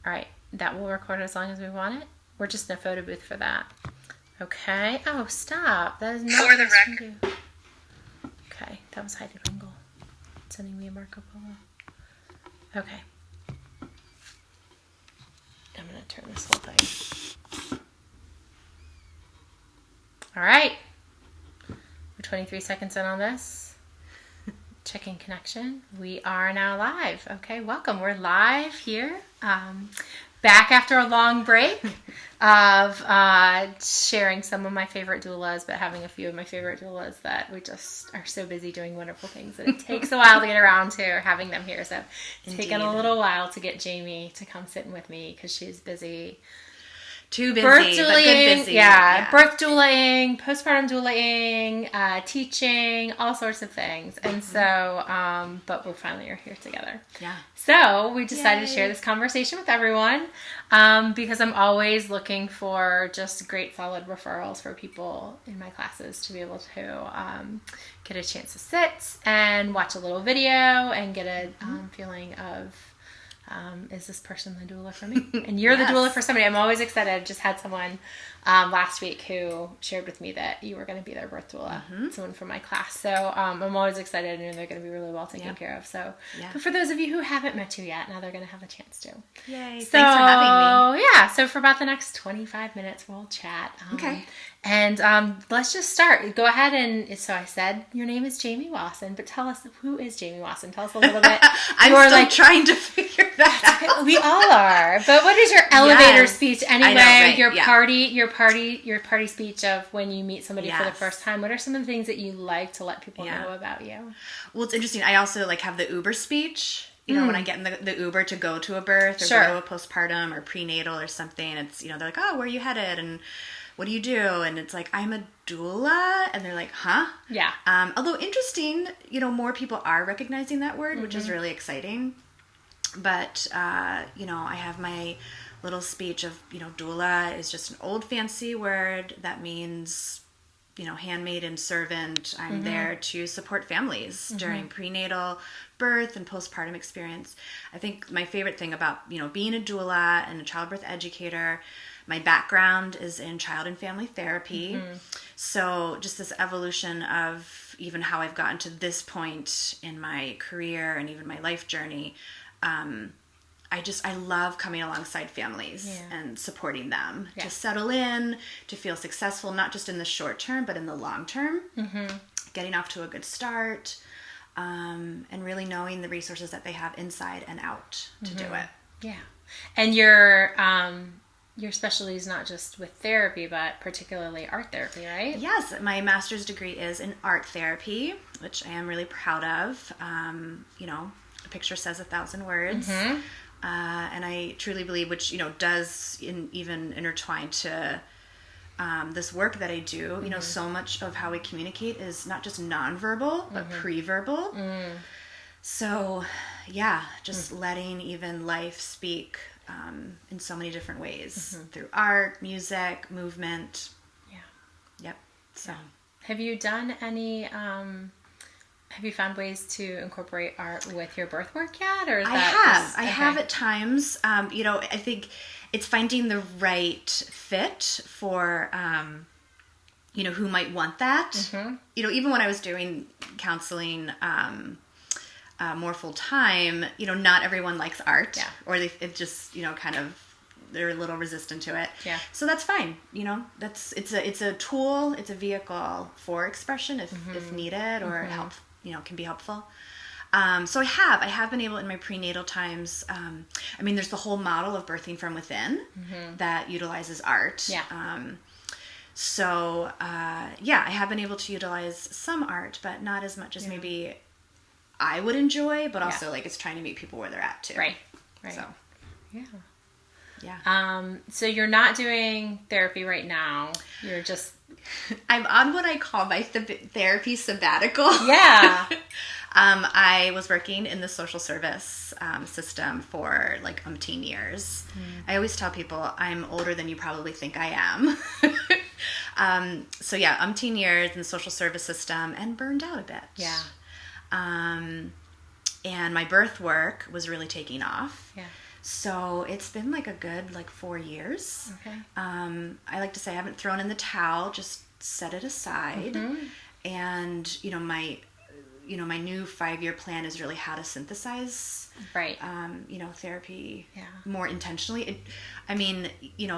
All right. That will record as long as we want it. We're just in a photo booth for that. Okay. Oh, stop. That is not For the record. Okay. That was Heidi Ringle sending me a Marco Polo. Okay. I'm going to turn this whole thing. All right. We're 23 seconds in on this. Checking connection. We are now live. Okay, welcome. We're live here. Back after a long break of sharing some of my favorite doulas, but having a few of my favorite doulas that we just are so busy doing wonderful things that it takes a while to get around to having them here. So it's taken a little while to get Jamie to come sit with me because she's busy. Too busy, birth but doulaing, good busy. Yeah, birth doulaing, postpartum doulaing, teaching, all sorts of things. And so, but we finally are here together. Yeah. So we decided to share this conversation with everyone because I'm always looking for just great, solid referrals for people in my classes to be able to get a chance to sit and watch a little video and get a feeling of, is this person the doula for me? And you're the doula for somebody. I'm always excited. I just had someone last week who shared with me that you were going to be their birth doula, someone from my class. So I'm always excited and they're going to be really well taken care of. So, but for those of you who haven't met you yet, now they're going to have a chance to. Yay. So, thanks for having me. Yeah. So for about the next 25 minutes, we'll chat. Okay. And let's just start. Go ahead and, so I said your name is Jamie Wasson, but tell us, who is Jamie Wasson? Tell us a little bit. I'm still trying to figure that out. We all are. But what is your elevator speech anyway? I know, right? Your party speech of when you meet somebody for the first time. What are some of the things that you like to let people know about you? Well, it's interesting. I also have the Uber speech. You know, when I get in the Uber to go to a birth or go to a postpartum or prenatal or something, it's, they're like, oh, where are you headed? And what do you do? And it's like, I'm a doula. And they're like, huh? Yeah. Although interesting, more people are recognizing that word, which is really exciting. But, I have my little speech of, doula is just an old fancy word that means, handmaid and servant. I'm there to support families during prenatal, birth, and postpartum experience. I think my favorite thing about, being a doula and a childbirth educator, my background is in child and family therapy. So just this evolution of even how I've gotten to this point in my career and even my life journey, I love coming alongside families and supporting them to settle in, to feel successful, not just in the short term, but in the long term, getting off to a good start, and really knowing the resources that they have inside and out to do it. Yeah. And your specialty is not just with therapy, but particularly art therapy, right? Yes, my master's degree is in art therapy, which I am really proud of. A picture says 1,000 words. And I truly believe, which, does even intertwine to this work that I do, so much of how we communicate is not just nonverbal, but pre-verbal. So, just letting even life speak in so many different ways through art, music, movement. Yeah. Yep. So, have you done any? Have you found ways to incorporate art with your birth work yet, or is I have at times. I think it's finding the right fit for who might want that. Even when I was doing counseling more full time, not everyone likes art, or it just kind of they're a little resistant to it. Yeah. So that's fine. It's a tool, it's a vehicle for expression if needed or help. Can be helpful. So I have been able in my prenatal times. There's the whole model of birthing from within that utilizes art. Yeah. I have been able to utilize some art, but not as much as maybe I would enjoy, but also it's trying to meet people where they're at too. Right. So, yeah. So you're not doing therapy right now. You're just... I'm on what I call my therapy sabbatical. Yeah. I was working in the social service system for umpteen years. I always tell people I'm older than you probably think I am. Umpteen years in the social service system and burned out a bit. Yeah. And my birth work was really taking off. Yeah. So it's been like a good 4 years. Okay. I like to say I haven't thrown in the towel, just set it aside. And, my new 5-year plan is really how to synthesize, right. Therapy more intentionally. A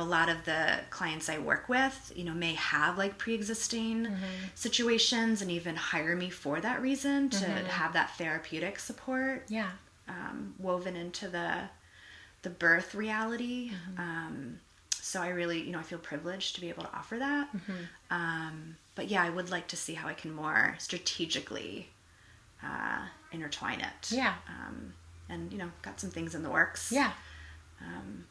lot of the clients I work with, may have pre-existing situations and even hire me for that reason to have that therapeutic support woven into the birth reality. So I really, I feel privileged to be able to offer that. But yeah, I would like to see how I can more strategically intertwine it. Yeah. And, got some things in the works. Yeah.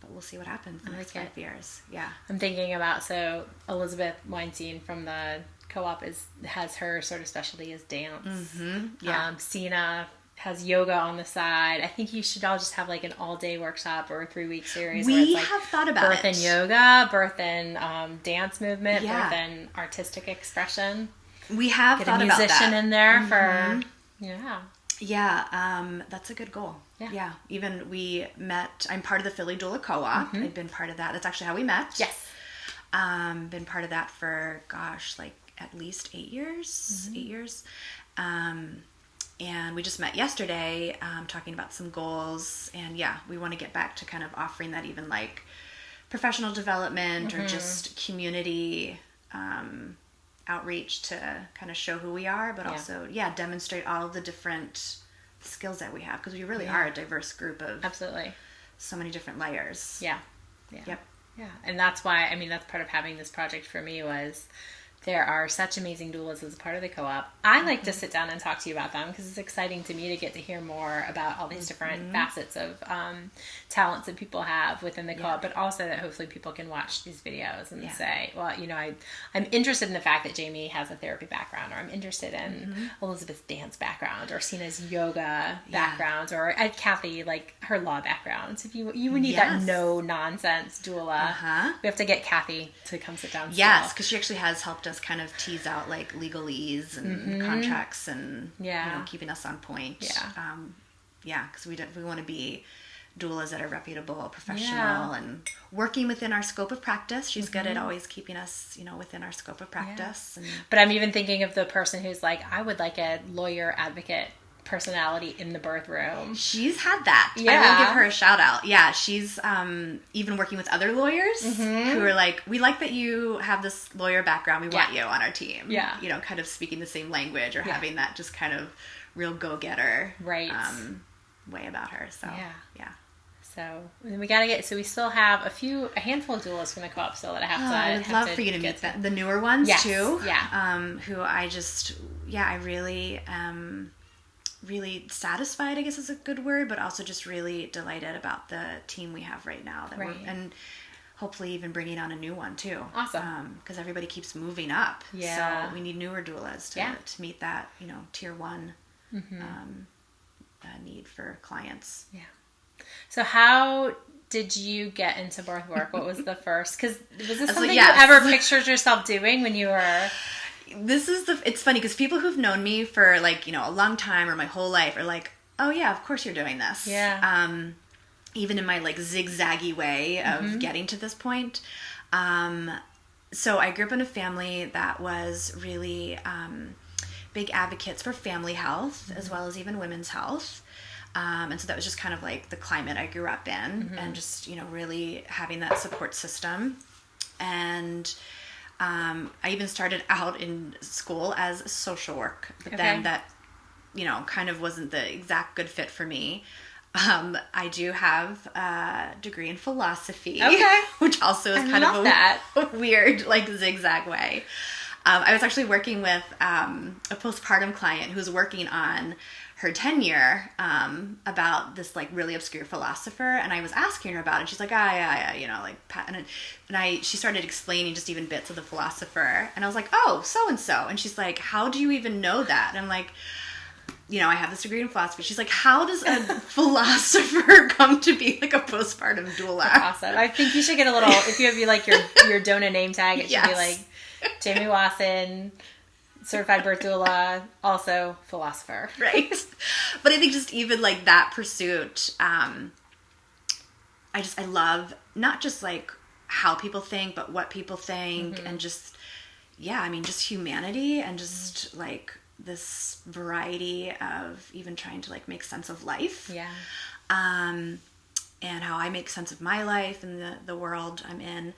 But we'll see what happens in the next 5 years. Yeah. I'm thinking about, so Elizabeth Weinstein from the co-op has her sort of specialty as dance. Yeah. Sina has yoga on the side. I think you should all just have an all-day workshop or a 3-week series. We where it's have thought about birth and yoga, birth and dance movement, birth and artistic expression. We have thought about that. Get a musician in there for, Yeah, that's a good goal. Yeah. Even we met, I'm part of the Philly Doula Co-op. I've been part of that. That's actually how we met. Yes. Been part of that for, at least 8 years. 8 years. And we just met yesterday, talking about some goals. And we want to get back to kind of offering that even professional development or just community outreach to kind of show who we are, but also, demonstrate all of the different skills that we have, because we really are a diverse group of absolutely so many different layers. Yeah. Yep. Yeah. And that's why, that's part of having this project for me was there are such amazing doulas as a part of the co-op. I like to sit down and talk to you about them because it's exciting to me to get to hear more about all these different facets of talents that people have within the co-op, but also that hopefully people can watch these videos and say, well, I'm interested in the fact that Jamie has a therapy background, or I'm interested in Elizabeth's dance background, or Sina's yoga background, or Kathy, her law background. If you need that no-nonsense doula, we have to get Kathy to come sit down. Yes, because she actually has helped us kind of tease out legalese and contracts and keeping us on point. Because we want to be doulas that are reputable, professional, and working within our scope of practice. She's good at always keeping us, within our scope of practice. And but I'm even thinking of the person who's I would like a lawyer advocate personality in the birth room. She's had that. I will give her a shout out. Yeah, she's even working with other lawyers who are we like that you have this lawyer background. We want you on our team. Yeah. Kind of speaking the same language or having that just kind of real go-getter way about her. So, yeah. So we got to get, so we still have a handful of doulas from the co-op still that I have to. I would love for you to meet the newer ones too. Yeah. Who I just, I really really satisfied, I guess is a good word, but also just really delighted about the team we have right now. And hopefully even bringing on a new one too. Awesome. Because everybody keeps moving up. Yeah. So we need newer doulas to meet that, tier 1 need for clients. Yeah. So how did you get into birth work? What was the first? Because was this something you ever pictured yourself doing when you were... It's funny because people who've known me for a long time or my whole life are oh yeah, of course you're doing this. Yeah. Even in my zigzaggy way of getting to this point. So I grew up in a family that was really big advocates for family health as well as even women's health. And so that was just kind of the climate I grew up in and just, really having that support system. And I even started out in school as social work, but then that, kind of wasn't the exact good fit for me. I do have a degree in philosophy, which also is kind of a weird, zigzag way. I was actually working with a postpartum client who's working on her tenure about this really obscure philosopher, and I was asking her about it, and she's like, she started explaining just even bits of the philosopher, and I was like, oh, so-and-so, and she's like, how do you even know that? And I'm like, I have this degree in philosophy. She's like, how does a philosopher come to be a postpartum doula? That's awesome. I think you should get a little, if you have your donor name tag, it should be Jamie Wasson, certified birth doula, also philosopher. Right. But I think just even like that pursuit, I love not just like how people think, but what people think, and just, yeah, I mean, just humanity and just like this variety of even trying to like make sense of life. Yeah. And how I make sense of my life and the world I'm in.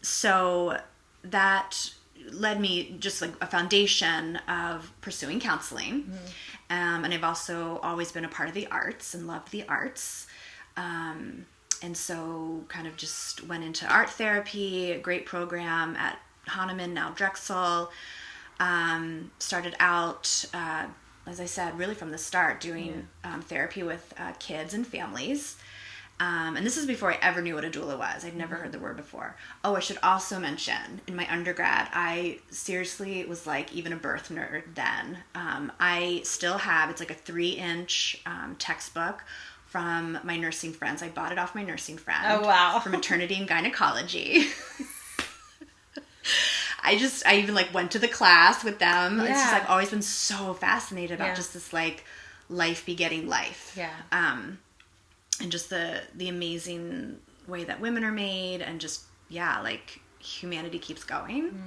So that led me just like a foundation of pursuing counseling. And I've also always been a part of the arts and loved the arts. And so kind of just went into art therapy, a great program at Hahnemann, now Drexel. Started out, as I said, really from the start, doing therapy with kids and families. And this is before I ever knew what a doula was. I'd never heard the word before. Oh, I should also mention, in my undergrad, I seriously was like even a birth nerd then. I still have, it's like a 3-inch textbook from my nursing friends. I bought it off my nursing friend. Oh, wow. For maternity and gynecology. I even like went to the class with them. Yeah. It's just I've always been so fascinated about just this like life begetting life. Yeah. And just the amazing way that women are made, and just, yeah, like humanity keeps going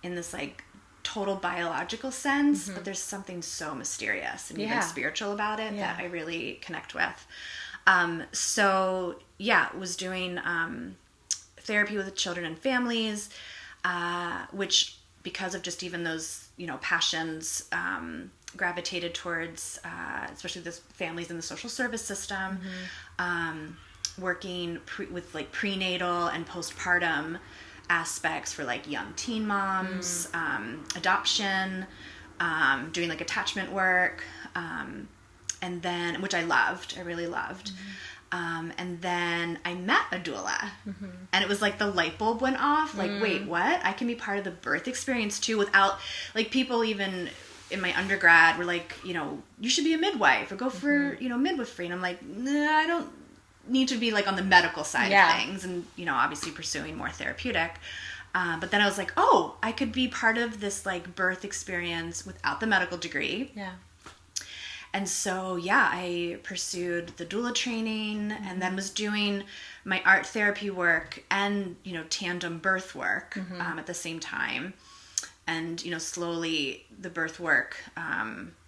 in this like total biological sense, but there's something so mysterious and even spiritual about it that I really connect with. So yeah, was doing therapy with children and families, which, because of just even those, you know, passions, gravitated towards, especially the families in the social service system, working with like prenatal and postpartum aspects for like young teen moms, adoption, doing like attachment work, and then, which I really loved. And then I met a doula, and it was like the light bulb went off. Like, wait, what? I can be part of the birth experience too, without, like, people even in my undergrad were like, you know, you should be a midwife or go for, you know, midwifery. And I'm like, nah, I don't need to be like on the medical side of things, and, you know, obviously pursuing more therapeutic. But then I was like, oh, I could be part of this like birth experience without the medical degree. Yeah. And so, yeah, I pursued the doula training, and then was doing my art therapy work and, you know, tandem birth work at the same time. And, you know, slowly the birth work,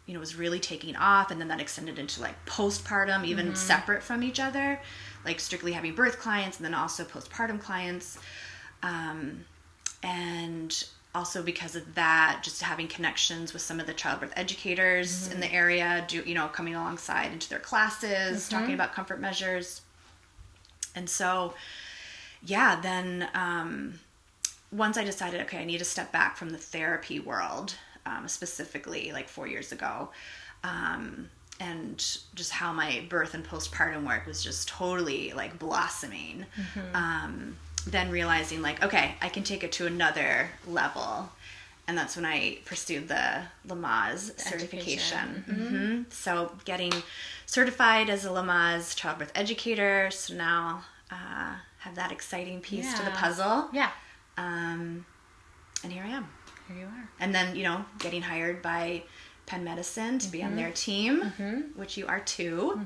you know, was really taking off. And then that extended into like postpartum, even separate from each other, like strictly having birth clients and then also postpartum clients. And also because of that, just having connections with some of the childbirth educators in the area, you know, coming alongside into their classes, talking about comfort measures. And so, yeah, then once I decided, okay, I need to step back from the therapy world, specifically like 4 years ago, and just how my birth and postpartum work was just totally like blossoming. Then realizing like, okay, I can take it to another level. And that's when I pursued the Lamaze certification. So getting certified as a Lamaze childbirth educator. So now have that exciting piece to the puzzle. Yeah. And here I am. Here you are. And then, you know, getting hired by Penn Medicine to be on their team, which you are too.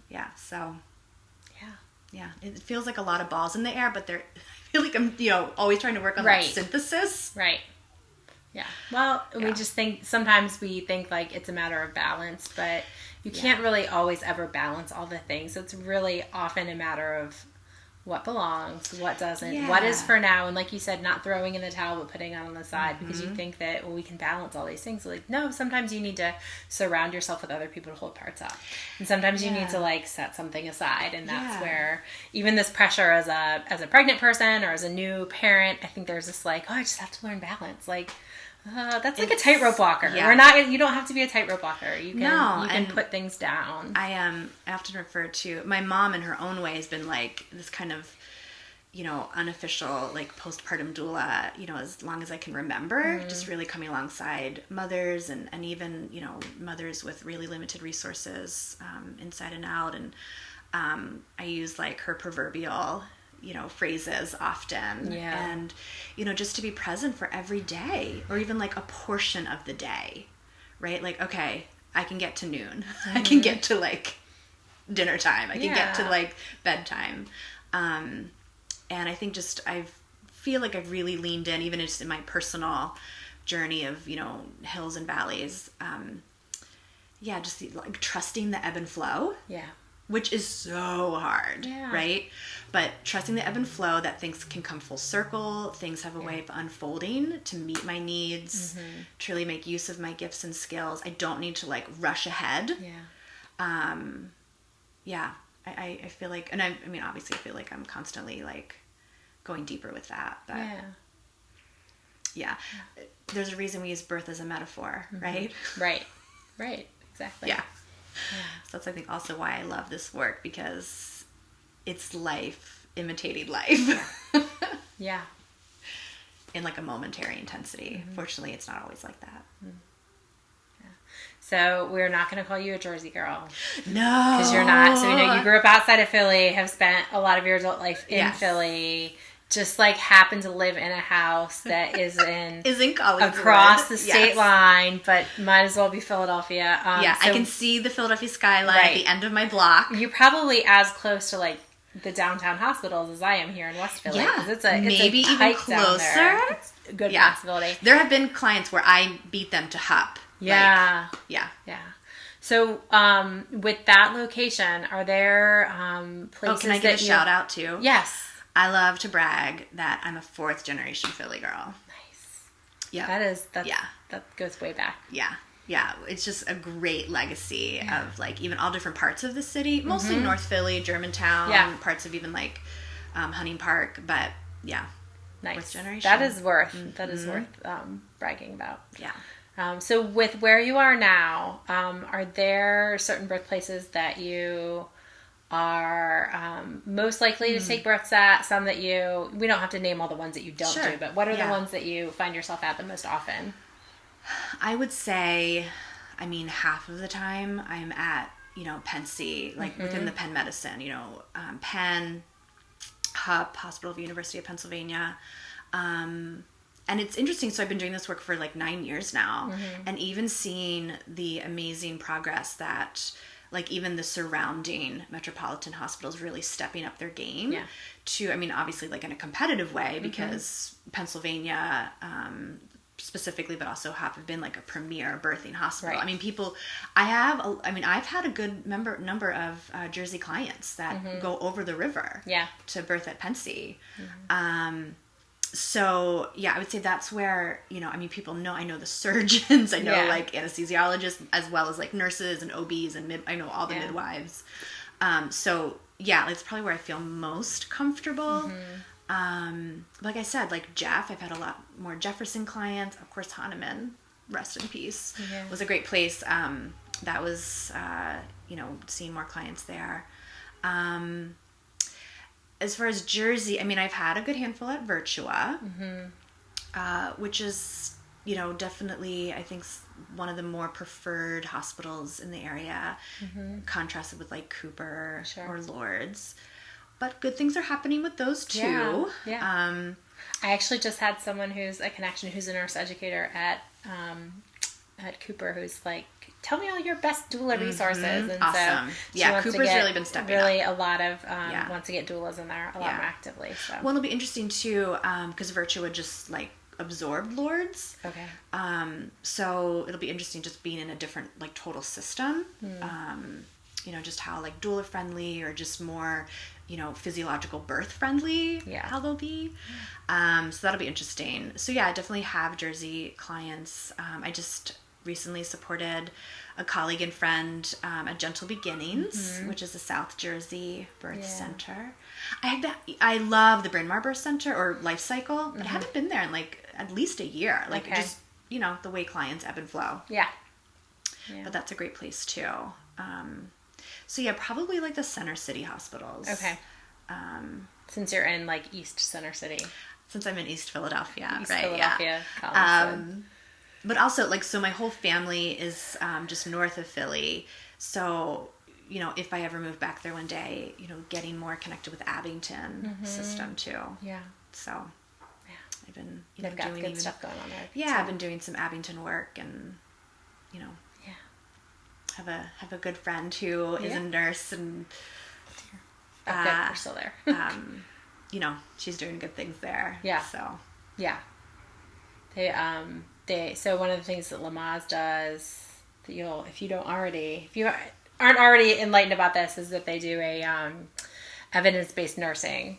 Yeah, so... Yeah, it feels like a lot of balls in the air, but I feel like I'm, you know, always trying to work on that synthesis. Right. Yeah. Well, we just think, sometimes we think like it's a matter of balance, but you can't really always ever balance all the things. So it's really often a matter of what belongs, what doesn't, what is for now. And like you said, not throwing in the towel, but putting it on the side because you think that, well, we can balance all these things. So like, no, sometimes you need to surround yourself with other people to hold parts up. And sometimes you need to like set something aside. And that's where even this pressure as a pregnant person or as a new parent, I think there's this like, oh, I just have to learn balance. Like, that's like a tightrope walker. You don't have to be a tightrope walker. You can put things down. I often refer to my mom in her own way has been like this kind of, you know, unofficial like postpartum doula, you know, as long as I can remember, just really coming alongside mothers and even, you know, mothers with really limited resources, inside and out. And I use like her proverbial, phrases often. Yeah. And, just to be present for every day, or even like a portion of the day, right? Like, okay, I can get to noon. Mm-hmm. I can get to like dinner time. I can get to like bedtime. And I think I feel like I've really leaned in, even just in my personal journey of, hills and valleys. Just like trusting the ebb and flow. Yeah. Which is so hard, right? But trusting the ebb and flow, that things can come full circle. Things have a way of unfolding to meet my needs, truly make use of my gifts and skills. I don't need to like rush ahead. I feel like, and I mean, obviously I feel like I'm constantly like going deeper with that. But there's a reason we use birth as a metaphor, right? Right. Exactly. Yeah. So that's, I think, also why I love this work, because it's life imitating life. Yeah. In like a momentary intensity. Fortunately, it's not always like that. So we're not going to call you a Jersey girl. No. Because you're not. So you grew up outside of Philly, have spent a lot of your adult life in Philly, just like happen to live in a house that is in Collingswood, across the state line, but might as well be Philadelphia. So I can see the Philadelphia skyline at the end of my block. You're probably as close to like the downtown hospitals as I am here in West Philly. Yeah, it's maybe even closer. It's a good possibility. There have been clients where I beat them to Hupp. Yeah. Yeah. So, with that location, are there places can I give a shout out too? Yes. I love to brag that I'm a 4th generation Philly girl. Nice. Yeah. That goes way back. Yeah. Yeah. It's just a great legacy of like even all different parts of the city, mostly North Philly, Germantown, parts of even like Hunting Park, but nice. 4th generation. That is worth bragging about. Yeah. So with where you are now, are there certain birthplaces that you are most likely to take births at? Some that we don't have to name all the ones that you don't do, but what are the ones that you find yourself at the most often? I would say, half of the time I'm at, Penn C, like within the Penn Medicine, Penn, Hupp, Hospital of the University of Pennsylvania. And it's interesting. So I've been doing this work for like 9 years now, and even seeing the amazing progress that like even the surrounding metropolitan hospitals really stepping up their game to, obviously like in a competitive way, because Pennsylvania, specifically, but also have been like a premier birthing hospital. Right. I've had a good number of Jersey clients that go over the river to birth at Penn C. So I would say that's where, people know, I know the surgeons, I know like anesthesiologists, as well as like nurses and OBs and I know all the midwives. So it's probably where I feel most comfortable. Like I said, like Jeff, I've had a lot more Jefferson clients. Of course, Hahnemann, rest in peace, was a great place. That was, seeing more clients there. As far as Jersey, I've had a good handful at Virtua, which is, definitely, I think, one of the more preferred hospitals in the area, contrasted with like Cooper or Lourdes. But good things are happening with those too. Yeah. I actually just had someone who's a nurse educator at Cooper who's like, tell me all your best doula resources. And awesome. So Cooper's really been stepping up. A lot of wants to get doulas in there a lot more actively. So. Well, it'll be interesting too, because Virtua just like absorbed Lourdes. Okay. So it'll be interesting just being in a different like total system. Just how like doula friendly or just more, physiological birth friendly, how they'll be. So that'll be interesting. So I definitely have Jersey clients. I just recently supported a colleague and friend at Gentle Beginnings, which is a South Jersey birth center. I love the Bryn Mawr Birth Center or Life Cycle, but I haven't been there in like at least a year. Like just, the way clients ebb and flow. Yeah. But that's a great place too. So probably like the Center City hospitals. Okay. Since you're in like East Center City. Since I'm in East Philadelphia, East Philadelphia, College. But also like, so my whole family is just north of Philly. So, if I ever move back there one day, getting more connected with the Abington system too. Yeah. So I've been They've got doing good stuff going on there. Yeah, I've been doing some Abington work, and have a good friend who is a nurse, and good, we're still there. She's doing good things there. Yeah. So yeah, so one of the things that Lamaze does that if you aren't already enlightened about this, is that they do a evidence-based nursing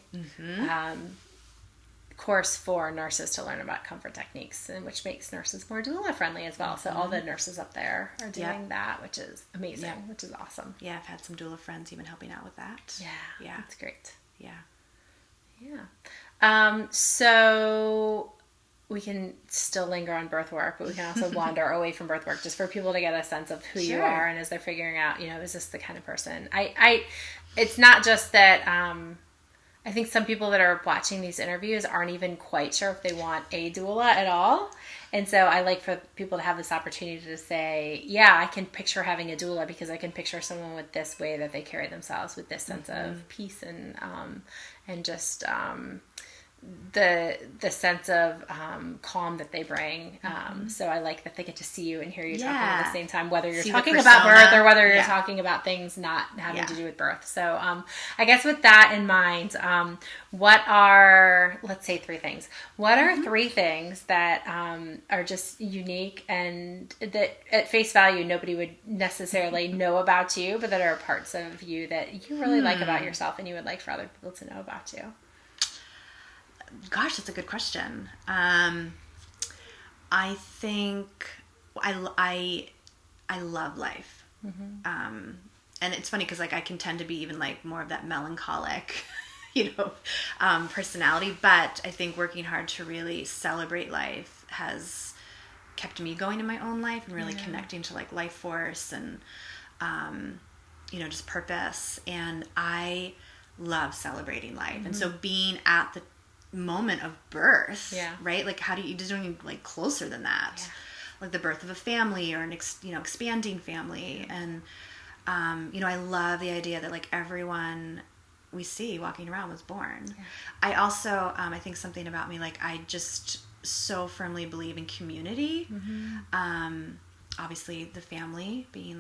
course for nurses to learn about comfort techniques, and which makes nurses more doula friendly as well. So all the nurses up there are doing that, which is amazing, which is awesome. Yeah, I've had some doula friends even helping out with that. Yeah, that's great. Yeah. So we can still linger on birth work, but we can also wander away from birth work, just for people to get a sense of who you are, and as they're figuring out, is this the kind of person it's not just that I think some people that are watching these interviews aren't even quite sure if they want a doula at all. And so I like for people to have this opportunity to say, yeah, I can picture having a doula, because I can picture someone with this way that they carry themselves, with this sense of peace and just the sense of calm that they bring. So I like that they get to see you and hear you talking at the same time, whether you're talking about birth or whether you're talking about things not having to do with birth. So I guess with that in mind, what are, let's say 3 things. What are 3 things that are just unique and that at face value nobody would necessarily know about you, but that are parts of you that you really like about yourself and you would like for other people to know about you? Gosh, that's a good question. I think I love life. And it's funny because I can tend to be even more of that melancholic, personality. But I think working hard to really celebrate life has kept me going in my own life, and really connecting to life force and, just purpose. And I love celebrating life. And so being at the moment of birth, right? How do you just doing closer than that? The birth of a family, or an expanding family. And I love the idea that everyone we see walking around was born. I also I think something about me, I just so firmly believe in community. Obviously the family being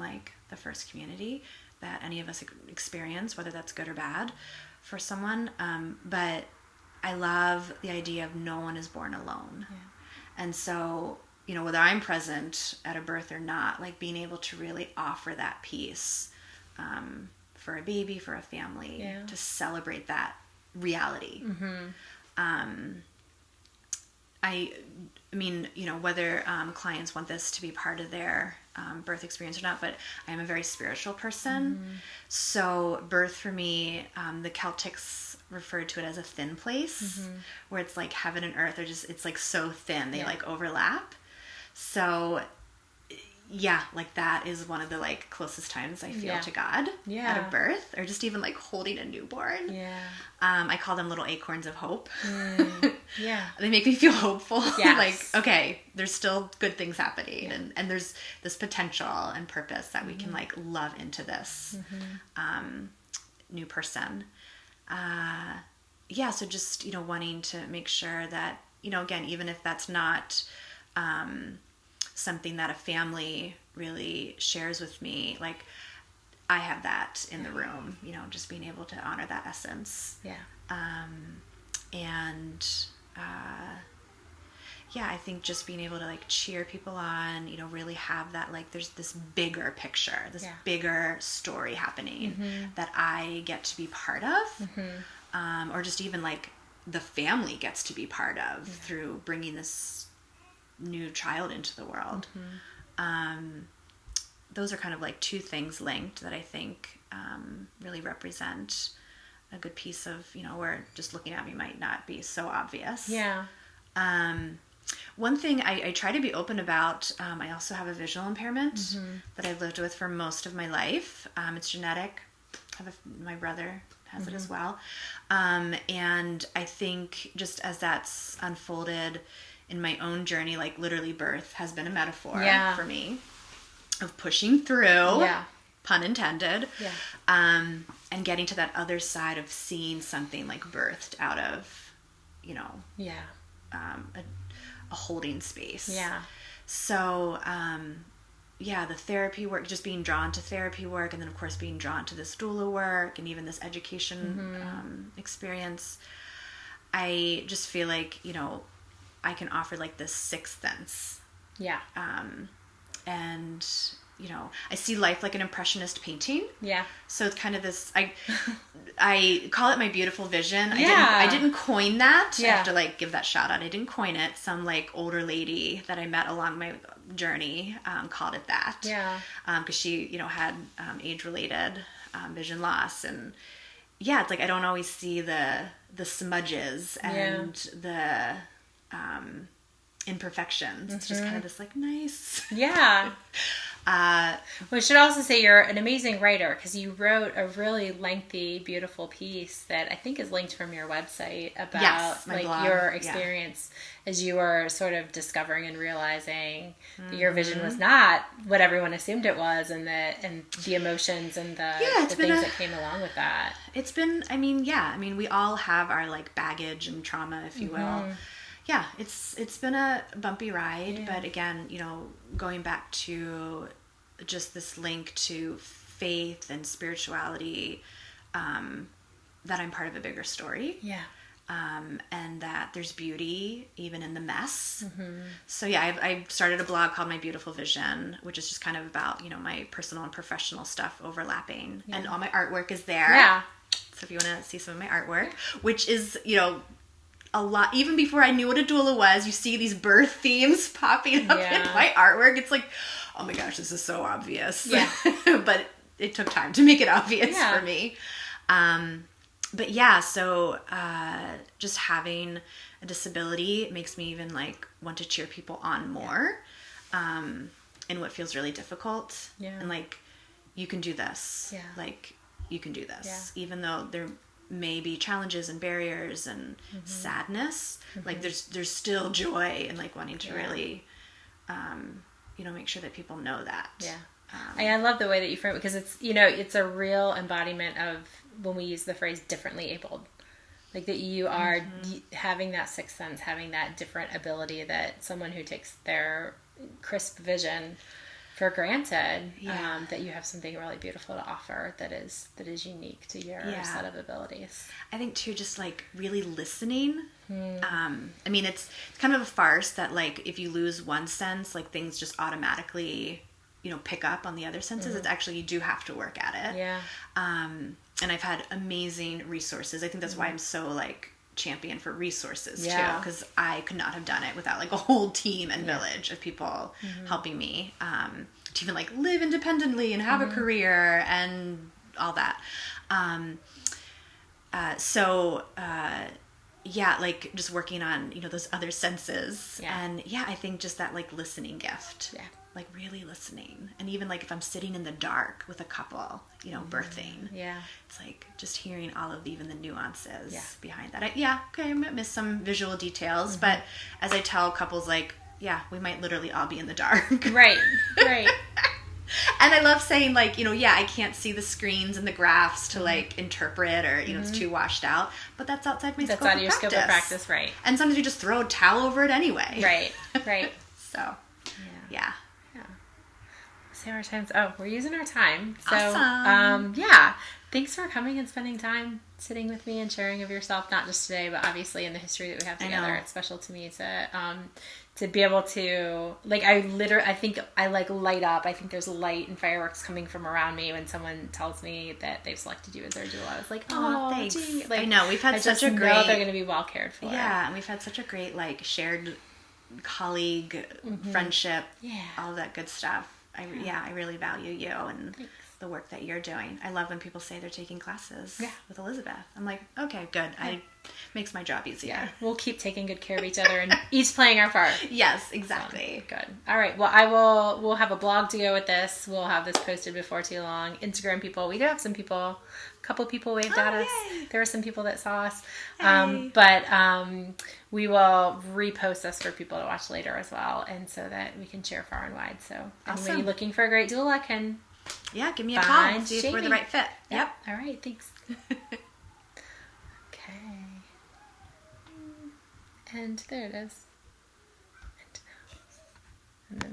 the first community that any of us experience, whether that's good or bad for someone, but I love the idea of no one is born alone. And so, whether I'm present at a birth or not, being able to really offer that peace for a baby, for a family, to celebrate that reality. I mean, whether clients want this to be part of their birth experience or not, but I am a very spiritual person. So birth for me, the Celtics referred to it as a thin place, where it's heaven and earth are just, it's so thin, they overlap. So that is one of the closest times I feel to God at a birth, or just even holding a newborn. I call them little acorns of hope. They make me feel hopeful. Okay, there's still good things happening, and there's this potential and purpose that we can love into this new person. So just wanting to make sure that again, even if that's not something that a family really shares with me, I have that in the room, just being able to honor that essence. I think just being able to cheer people on, really have that, there's this bigger picture, this bigger story happening that I get to be part of, or just even the family gets to be part of through bringing this new child into the world. Those are kind of 2 things linked that I think really represent a good piece of, where just looking at me might not be so obvious. One thing I try to be open about, I also have a visual impairment that I've lived with for most of my life. It's genetic. My brother has it as well. And I think just as that's unfolded in my own journey, literally birth has been a metaphor for me of pushing through pun intended. Yeah. And getting to that other side of seeing something like birthed out of, you know, Yeah. A holding space. Yeah. So, the therapy work, just being drawn to therapy work, and then of course being drawn to this doula work and even this education experience, I just feel like, you know, I can offer like this sixth sense. Yeah. And, you know, I see life like an impressionist painting. Yeah. So it's kind of this, I call it my beautiful vision. Yeah. I didn't coin that. Yeah. I have to like give that shout out. I didn't coin it. Some like older lady that I met along my journey called it that. Yeah. Because she, you know, had age-related vision loss. And yeah, it's like I don't always see the smudges and the imperfections. It's just kind of this like nice. Yeah. We should also say you're an amazing writer, because you wrote a really lengthy, beautiful piece that I think is linked from your website about my like blog. your experience as you were sort of discovering and realizing that your vision was not what everyone assumed it was, and the emotions and the things that came along with that. It's been, I mean, we all have our like baggage and trauma, if you will. Yeah, it's been a bumpy ride, but again, you know, going back to just this link to faith and spirituality, that I'm part of a bigger story. Yeah. And that there's beauty even in the mess. So yeah, I've started a blog called My Beautiful Vision, which is just kind of about, you know, my personal and professional stuff overlapping, and all my artwork is there. Yeah. So if you want to see some of my artwork, which is, you know, a lot, even before I knew what a doula was, you see these birth themes popping up in my artwork. It's like, oh my gosh, this is so obvious. Yeah. But it took time to make it obvious for me. But yeah, so just having a disability makes me even like want to cheer people on more in what feels really difficult. Yeah. And like, you can do this. Yeah. Like, you can do this. Even though there may be challenges and barriers and sadness, like there's still joy and like wanting to really, you know, make sure that people know that. Yeah. I love the way that you frame it, because it's, you know, it's a real embodiment of when we use the phrase differently abled, like that you are having that sixth sense, having that different ability that someone who takes their crisp vision for granted, that you have something really beautiful to offer that is unique to your set of abilities. I think too, just like really listening. I mean, it's kind of a farce that like if you lose one sense, like things just automatically, you know, pick up on the other senses. It's actually, you do have to work at it. Yeah. And I've had amazing resources. I think that's why I'm so like champion for resources too, because I could not have done it without like a whole team and village of people helping me to even like live independently and have a career and all that. Like just working on, you know, those other senses. And I think just that like listening gift. Yeah. Like really listening. And even like if I'm sitting in the dark with a couple, you know, birthing. Yeah. It's like just hearing all of even the nuances behind that. I might miss some visual details, but as I tell couples, like, we might literally all be in the dark. Right. And I love saying like, you know, I can't see the screens and the graphs to like interpret, or, you know, it's too washed out, but that's outside my scope of practice. That's out of your scope of practice, right. And sometimes you just throw a towel over it anyway. Right. So, yeah. Our times. Oh, we're using our time. So, awesome. Thanks for coming and spending time sitting with me and sharing of yourself, not just today, but obviously in the history that we have together. It's special to me to be able to, like, I think I like light up. I think there's light and fireworks coming from around me when someone tells me that they've selected you as their doula. I was like, oh, thanks. Gee. Like, I know, we've had such a great, know they're going to be well cared for. Yeah, and we've had such a great, like, shared colleague, friendship, all of that good stuff. I really value you and the work that you're doing. I love when people say they're taking classes with Elizabeth. I'm like, okay, good. Makes my job easier. Yeah, we'll keep taking good care of each other and each playing our part. Yes, exactly. Good. All right. Well, we'll have a blog to go with this. We'll have this posted before too long. Instagram people. We do have some people. A couple people waved at us. Yay. There were some people that saw us. Hey. But we will repost this for people to watch later as well, and so that we can share far and wide. So awesome. Anybody looking for a great doula can Yeah, give me a call. See if we're the right fit. Yep. All right, thanks. Okay. And there it is. And then